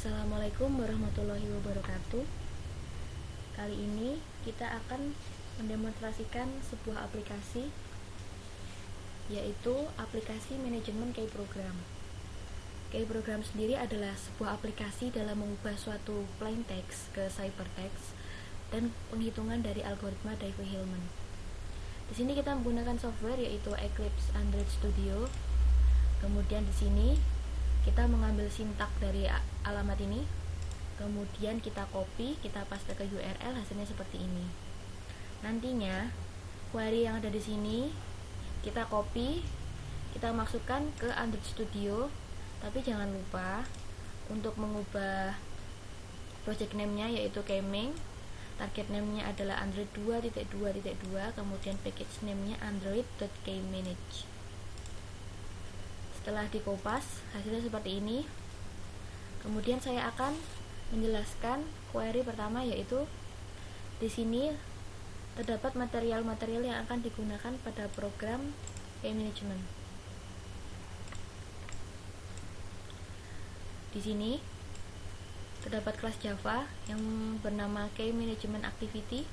Assalamualaikum warahmatullahi wabarakatuh. Kali ini kita akan mendemonstrasikan sebuah aplikasi, yaitu aplikasi manajemen key program. Key program sendiri adalah sebuah aplikasi dalam mengubah suatu plain text ke ciphertext dan penghitungan dari algoritma Diffie-Hellman. Di sini kita menggunakan software yaitu Eclipse Android Studio. Kemudian di sini kita mengambil sintak dari alamat ini, kemudian kita copy, kita paste ke URL, hasilnya seperti ini. Nantinya query yang ada di sini kita copy, kita masukkan ke Android Studio, tapi jangan lupa untuk mengubah project name-nya yaitu Keming, target name-nya adalah Android 2.2.2, kemudian package name-nya android.kmanage. Setelah dikopas, hasilnya seperti ini. Kemudian saya akan menjelaskan query pertama, yaitu di sini terdapat material-material yang akan digunakan pada program key management. Di sini terdapat kelas Java yang bernama key management activity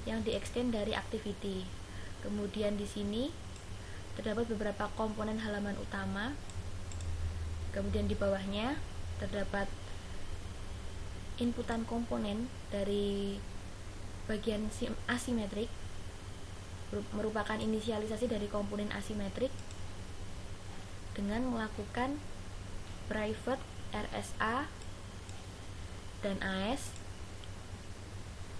yang diextend dari activity. Kemudian di sini terdapat beberapa komponen halaman utama. Kemudian di bawahnya terdapat inputan komponen dari bagian asimetrik, merupakan inisialisasi dari komponen asimetrik dengan melakukan private RSA dan AS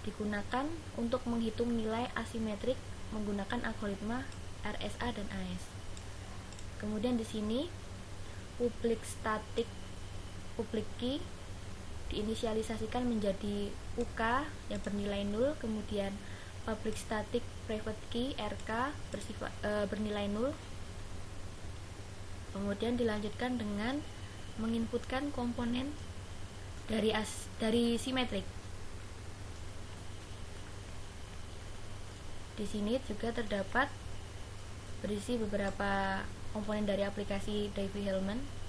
digunakan untuk menghitung nilai asimetrik menggunakan algoritma RSA dan AS. Kemudian di sini public static public key diinisialisasikan menjadi UK yang bernilai 0, kemudian public static private key RK bernilai 0. Kemudian dilanjutkan dengan menginputkan komponen dari simetrik. Di sini juga terdapat berisi beberapa komponen dari aplikasi Diffie-Hellman.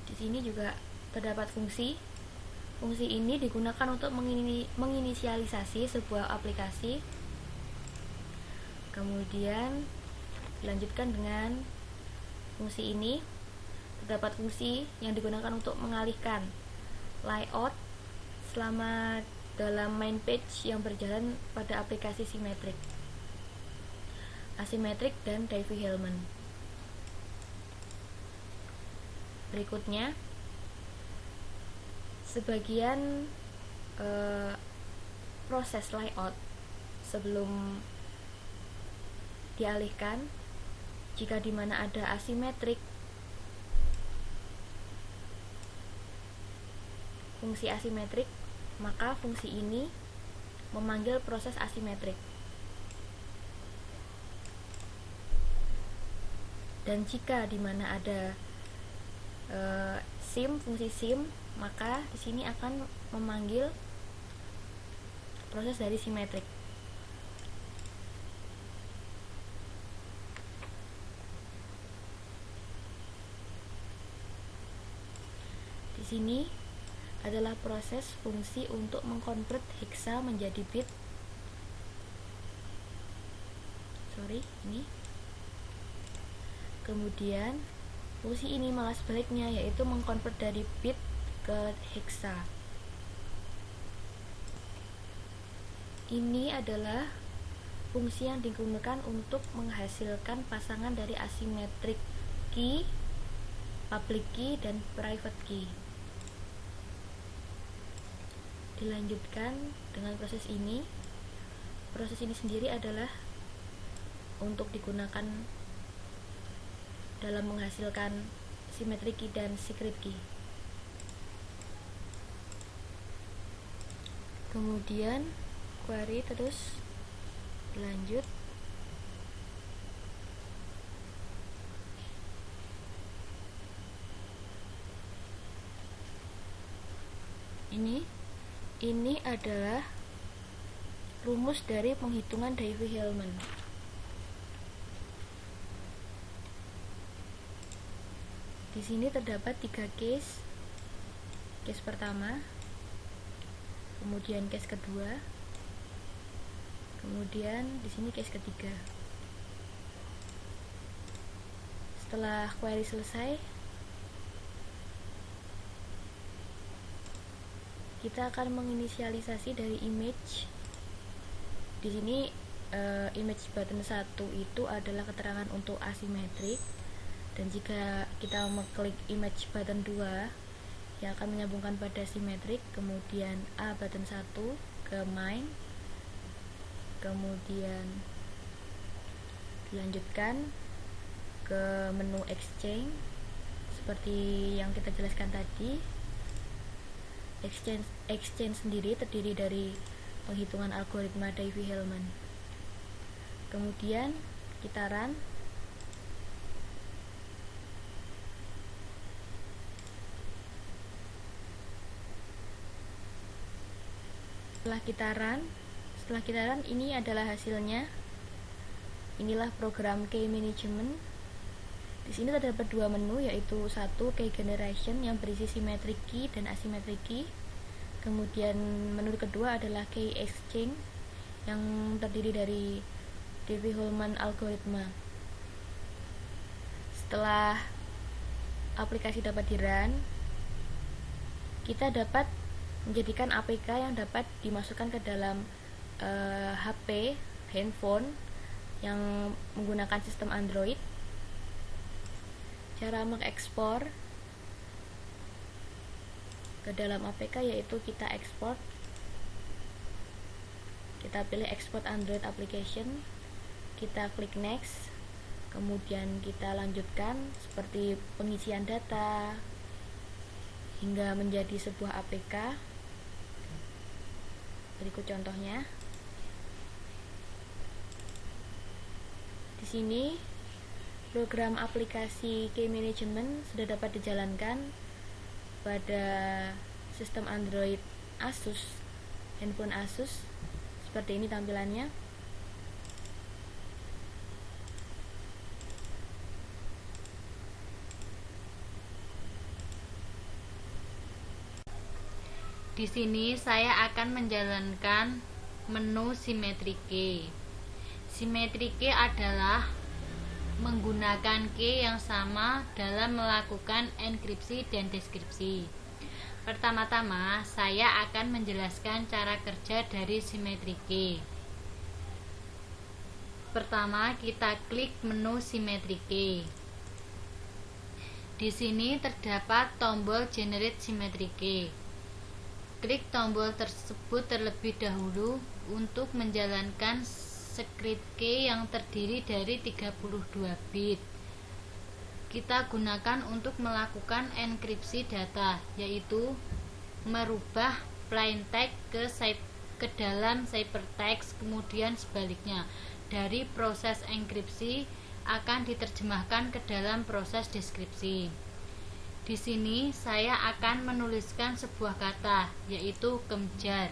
Di sini juga terdapat fungsi. Fungsi ini digunakan untuk menginisialisasi sebuah aplikasi. Kemudian dilanjutkan dengan fungsi ini. Terdapat fungsi yang digunakan untuk mengalihkan layout selama dalam main page yang berjalan pada aplikasi simetrik, asimetrik, dan Diffie-Hellman. Berikutnya, sebagian proses layout sebelum dialihkan. Jika di mana ada asimetrik, fungsi asimetrik, maka fungsi ini memanggil proses asimetrik. Dan jika di mana ada fungsi sim, maka di sini akan memanggil proses dari simetrik. Di sini adalah proses fungsi untuk mengkonvert hexa menjadi bit. Kemudian fungsi ini malah sebaliknya, yaitu mengkonvert dari bit ke hexa. Ini adalah fungsi yang digunakan untuk menghasilkan pasangan dari asymmetric key, public key, dan private key. Dilanjutkan dengan proses ini. Proses ini sendiri adalah untuk digunakan dalam menghasilkan symmetric key dan secret key. Kemudian query terus lanjut. Ini adalah rumus dari penghitungan Diffie-Hellman. Di sini terdapat 3 case. Case pertama, kemudian case kedua, kemudian di sini case ketiga. Setelah query selesai, kita akan menginisialisasi dari image. Di sini image button 1 itu adalah keterangan untuk asimetrik, dan jika kita mengklik image button 2 yang akan menyambungkan pada simetrik, kemudian A button 1 ke main, kemudian dilanjutkan ke menu exchange seperti yang kita jelaskan tadi. Exchange sendiri terdiri dari penghitungan algoritma Diffie-Hellman. Kemudian kita run. Setelah kita run, ini adalah hasilnya. Inilah program key management. Di sini terdapat 2 menu, yaitu 1 key generation yang berisi symmetric key dan asymmetric key. Kemudian menu kedua adalah key exchange yang terdiri dari Diffie-Hellman algoritma. Setelah aplikasi dapat di-run, kita dapat menjadikan APK yang dapat dimasukkan ke dalam HP, handphone yang menggunakan sistem Android. Cara mengekspor ke dalam APK yaitu kita ekspor. Kita pilih export Android application, kita klik next, kemudian kita lanjutkan seperti pengisian data hingga menjadi sebuah APK. Berikut contohnya. Di sini program aplikasi key management sudah dapat dijalankan pada sistem Android Asus, handphone Asus. Seperti ini tampilannya. Di sini saya akan menjalankan menu Symmetric Key. Symmetric Key adalah menggunakan key yang sama dalam melakukan enkripsi dan deskripsi. Pertama-tama, saya akan menjelaskan cara kerja dari Symmetric Key. Pertama, kita klik menu Symmetric Key. Di sini terdapat tombol Generate Symmetric Key. Klik tombol tersebut terlebih dahulu untuk menjalankan script key yang terdiri dari 32 bit. Kita gunakan untuk melakukan enkripsi data, yaitu merubah plain text ke dalam ciphertext, kemudian sebaliknya. Dari proses enkripsi akan diterjemahkan ke dalam proses deskripsi. Di sini saya akan menuliskan sebuah kata, yaitu kemjar.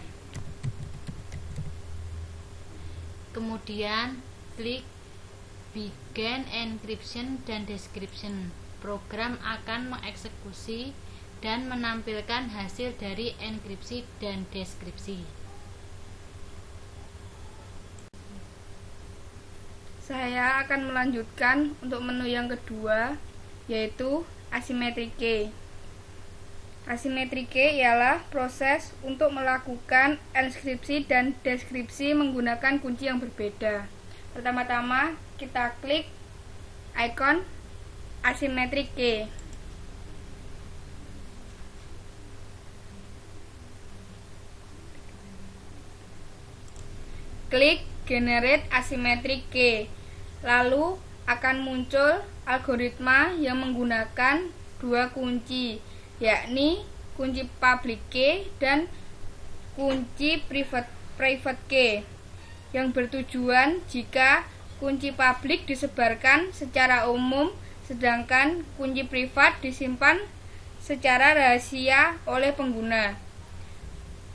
Kemudian klik Begin Encryption dan Description. Program akan mengeksekusi dan menampilkan hasil dari enkripsi dan deskripsi. Saya akan melanjutkan untuk menu yang kedua, yaitu Asymmetric Key. Asymmetric Key ialah proses untuk melakukan enkripsi dan deskripsi menggunakan kunci yang berbeda. Pertama-tama, kita klik icon Asymmetric Key. Klik Generate Asymmetric Key. Lalu akan muncul algoritma yang menggunakan 2 kunci, yakni kunci public key dan kunci private key, yang bertujuan jika kunci publik disebarkan secara umum sedangkan kunci privat disimpan secara rahasia oleh pengguna.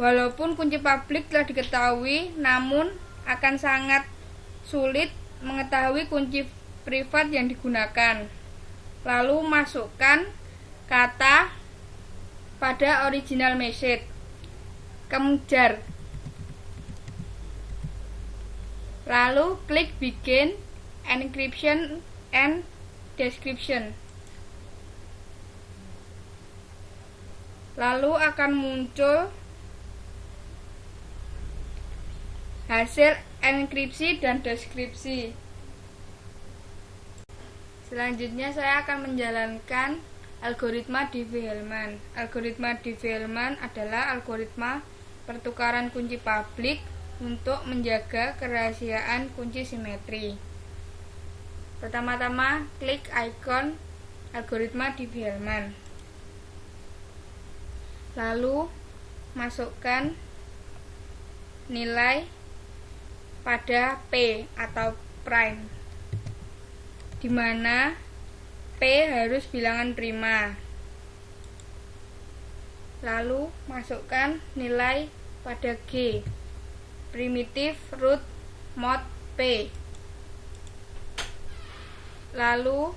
Walaupun kunci publik telah diketahui, namun akan sangat sulit mengetahui kunci privat yang digunakan. Lalu masukkan kata pada original message. Kemudian lalu klik begin encryption and description. Lalu akan muncul hasil enkripsi dan deskripsi. Selanjutnya saya akan menjalankan algoritma Diffie-Hellman. Algoritma Diffie-Hellman adalah algoritma pertukaran kunci publik untuk menjaga kerahasiaan kunci simetri. Pertama-tama klik ikon algoritma Diffie-Hellman. Lalu masukkan nilai pada P atau prime, di mana P harus bilangan prima. Lalu masukkan nilai pada G, primitive root mod P. Lalu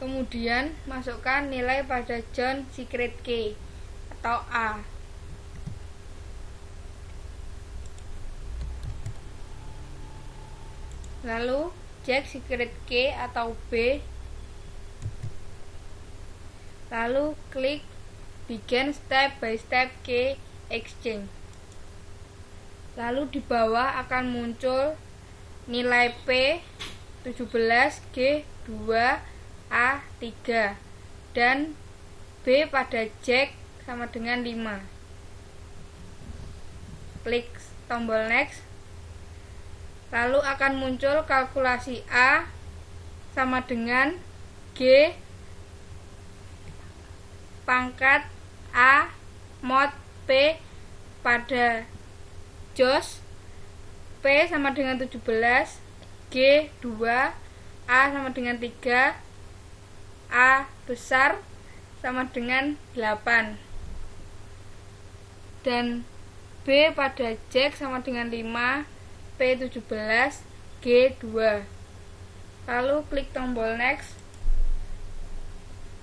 kemudian masukkan nilai pada John secret key atau A. Lalu Jack secret key atau B. Lalu klik begin step by step key exchange. Lalu di bawah akan muncul nilai P 17 G 2 A 3 dan B pada Jack sama dengan 5. Klik tombol next. Lalu akan muncul kalkulasi A sama dengan G pangkat A mod P pada Jos. P sama dengan 17, G 2, A sama dengan 3, A besar sama dengan 8, dan B pada Jack sama dengan 5, P 17, G 2. Lalu klik tombol next.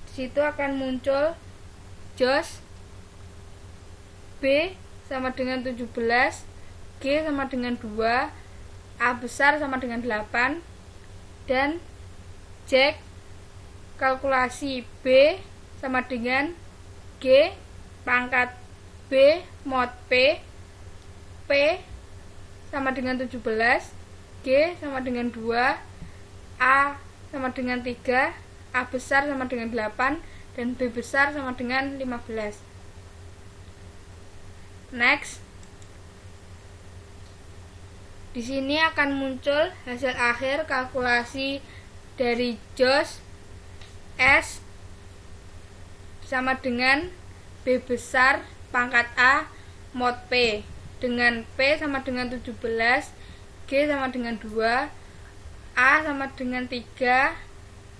Di situ akan muncul Jos B sama dengan 17, G sama dengan 2, A besar sama dengan 8, dan Jack kalkulasi B sama dengan G pangkat B mod P, P sama dengan 17, G sama dengan 2, A sama dengan 3, A besar sama dengan 8, dan B besar sama dengan 15. Next. Di sini akan muncul hasil akhir kalkulasi dari Jos S sama dengan B besar pangkat A mod P dengan P sama dengan 17, G sama dengan 2, A sama dengan 3,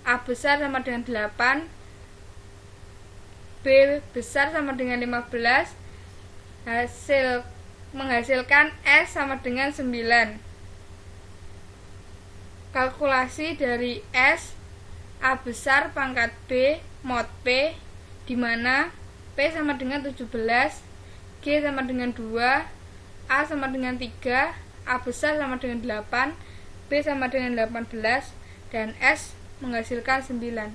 A besar sama dengan 8, B besar sama dengan 15, menghasilkan S sama dengan 9. Kalkulasi dari S A besar pangkat B mod P, di mana P sama dengan 17, G sama dengan 2, A sama dengan 3, A besar sama dengan 8, B sama dengan 18, dan S menghasilkan 9.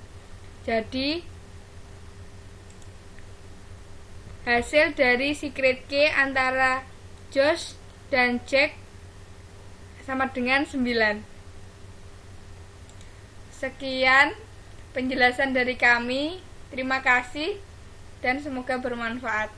Jadi hasil dari secret key antara Jos dan Jack sama dengan 9. Sekian penjelasan dari kami. Terima kasih dan semoga bermanfaat.